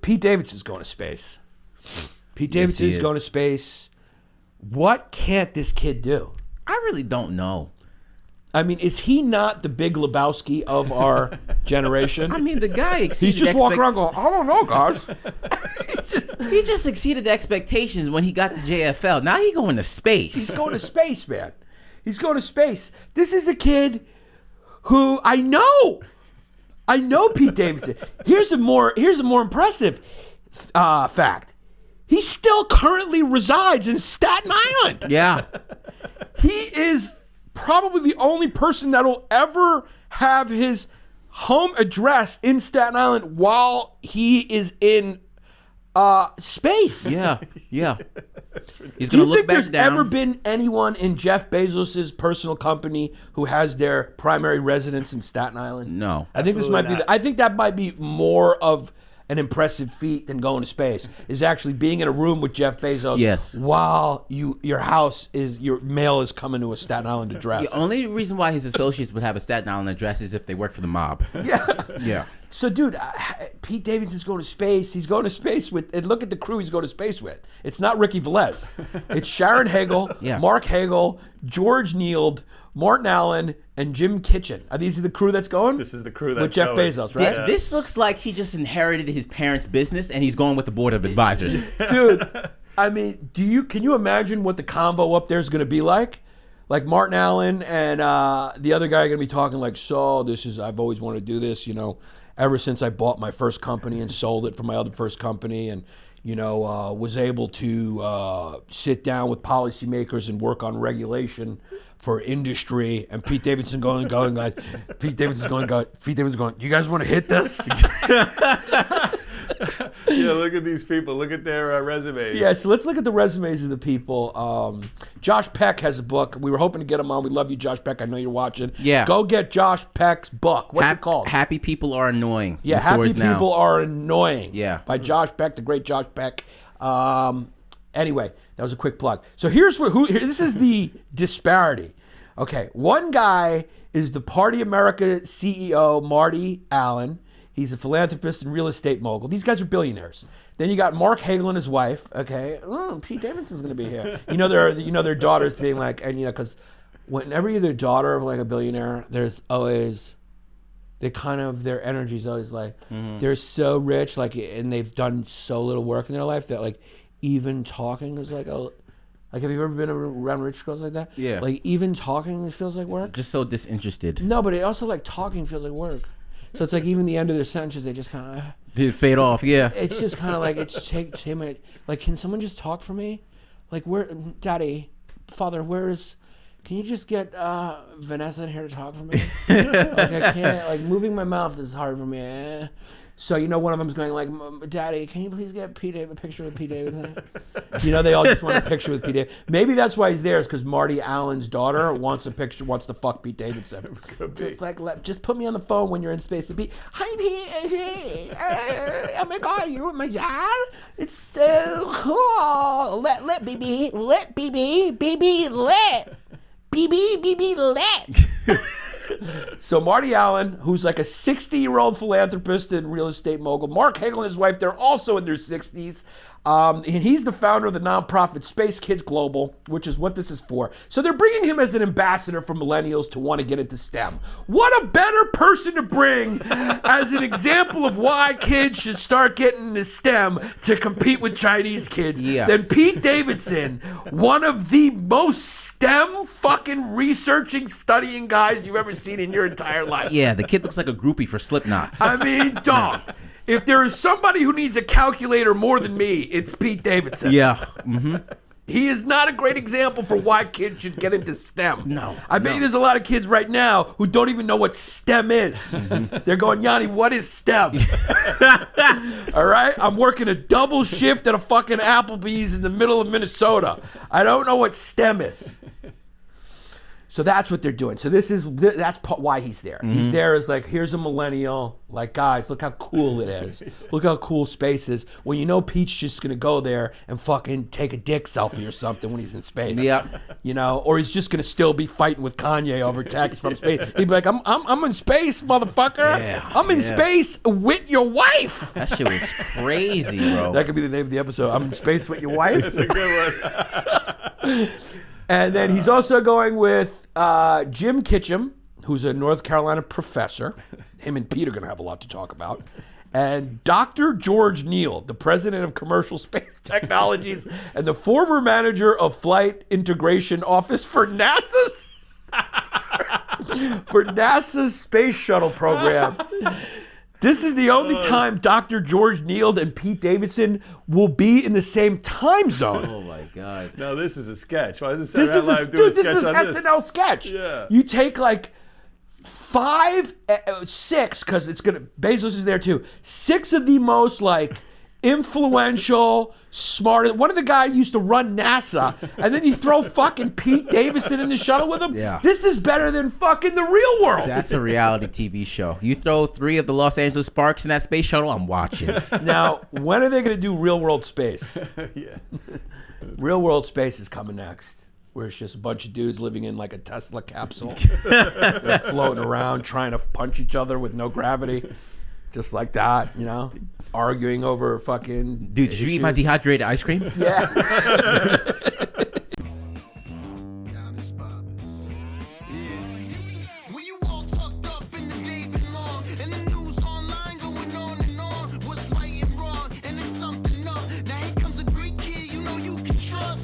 Pete Davidson's going to space. Pete Davidson's going to space. What can't this kid do? I really don't know. I mean, is he not the Big Lebowski of our generation? I mean, the guy exceeded. He's just walking around going, I don't know, guys. he just exceeded the expectations when he got to JFL. Now he's going to space. He's going to space, man. He's going to space. This is a kid who I know Pete Davidson. Here's a more impressive fact. He still currently resides in Staten Island. Yeah. He is probably the only person that will ever have his home address in Staten Island while he is in space. Yeah. He's going to look back down. Do you think there's ever been anyone in Jeff Bezos's personal company who has their primary residence in Staten Island? No. I think this might be. I think that might be more of an impressive feat than going to space. Is actually being in a room with Jeff Bezos. Yes. While your mail is coming to a Staten Island address. The only reason why his associates would have a Staten Island address is if they work for the mob. Yeah. So, dude, Pete Davidson's going to space. He's going to space with, and look at the crew he's going to space with. It's not Ricky Velez. It's Sharon Hagel, Mark Hagel, George Neild, Martin Allen, and Jim Kitchen. Are these the crew that's going? This is the crew that's with Jeff going. Bezos, right? Yeah. This looks like he just inherited his parents' business and he's going with the board of advisors. Dude, I mean, can you imagine what the convo up there is going to be like? Like Martin Allen and the other guy are going to be talking like, so I've always wanted to do this, ever since I bought my first company and sold it for my other first company, and was able to sit down with policymakers and work on regulation for industry. And Pete Davidson going, guys. Pete Davidson's going, you guys want to hit this? Yeah, look at these people. Look at their resumes. Yeah, so let's look at the resumes of the people. Josh Peck has a book. We were hoping to get him on. We love you, Josh Peck. I know you're watching. Yeah. Go get Josh Peck's book. What's it called? Happy People Are Annoying. Yeah, Happy People Are Annoying. Yeah. By Josh Peck, the great Josh Peck. Anyway, that was a quick plug. So this is the disparity. Okay, one guy is the Party America CEO, Marty Allen. He's a philanthropist and real estate mogul. These guys are billionaires. Then you got Mark Hagel and his wife. Okay, Pete Davidson's going to be here. Their daughters being like, and because whenever you're the daughter of like a billionaire, there's always their energy's always like they're so rich, like, and they've done so little work in their life that like even talking is like a. Like, have you ever been around rich girls like that? Yeah. Like, even talking feels like work. It's just so disinterested. No, but it also like talking feels like work. So it's like even the end of their sentences, they just kind of... They fade off, yeah. It's just kind of like, it's timid. Like, can someone just talk for me? Like, Daddy, Father, can you just get Vanessa in here to talk for me? Like, I can't, like, moving my mouth is hard for me. So, one of them's going like, Daddy, can you please get a picture with Pete Davidson? They all just want a picture with Pete Davidson. Maybe that's why he's there, is because Marty Allen's daughter wants to fuck Pete Davidson. Just put me on the phone when you're in space with Pete. Hi, Pete. Oh my God, you're my dad? It's so cool. Let BB, let. So Marty Allen, who's like a 60-year-old philanthropist and real estate mogul, Mark Hagel and his wife, they're also in their 60s. And he's the founder of the nonprofit Space Kids Global, which is what this is for. So they're bringing him as an ambassador for millennials to want to get into STEM. What a better person to bring as an example of why kids should start getting into STEM to compete with Chinese kids than Pete Davidson, one of the most STEM fucking researching, studying guys you've ever seen in your entire life. Yeah, the kid looks like a groupie for Slipknot. I mean, dog. If there is somebody who needs a calculator more than me, it's Pete Davidson. Yeah. Mm-hmm. He is not a great example for why kids should get into STEM. No. I bet you there's a lot of kids right now who don't even know what STEM is. Mm-hmm. They're going, Yanni, what is STEM? All right? I'm working a double shift at a fucking Applebee's in the middle of Minnesota. I don't know what STEM is. So that's what they're doing. So that's why he's there. He's there as like, here's a millennial. Like, guys, look how cool it is. Look how cool space is. Well, you know Pete's just going to go there and fucking take a dick selfie or something when he's in space. Yeah. You know, or he's just going to still be fighting with Kanye over text from space. He'd be like, I'm in space, motherfucker. Yeah, I'm in space with your wife. That shit was crazy, bro. That could be the name of the episode. I'm in space with your wife. That's a good one. And then he's also going with Jim Kitchum, who's a North Carolina professor. Him and Pete are going to have a lot to talk about. And Dr. George Neal, the president of Commercial Space Technologies and the former manager of Flight Integration Office for NASA's space shuttle program. This is the only time Dr. George Neal and Pete Davidson will be in the same time zone. Oh my God. No, this is a sketch. Why is This is SNL sketch. Yeah. You take like 6, because it's gonna. Bezos is there too. 6 of the most like influential, smart. One of the guys used to run NASA, and then you throw fucking Pete Davidson in the shuttle with him. Yeah. This is better than fucking the real world. That's a reality TV show. You throw 3 of the Los Angeles Sparks in that space shuttle, I'm watching. Now, when are they going to do real world space? Yeah. Real world space is coming next, where it's just a bunch of dudes living in like a Tesla capsule. They're floating around trying to punch each other with no gravity. Just like that, you know? Arguing over fucking Dude, did you eat my dehydrated ice cream? Yeah.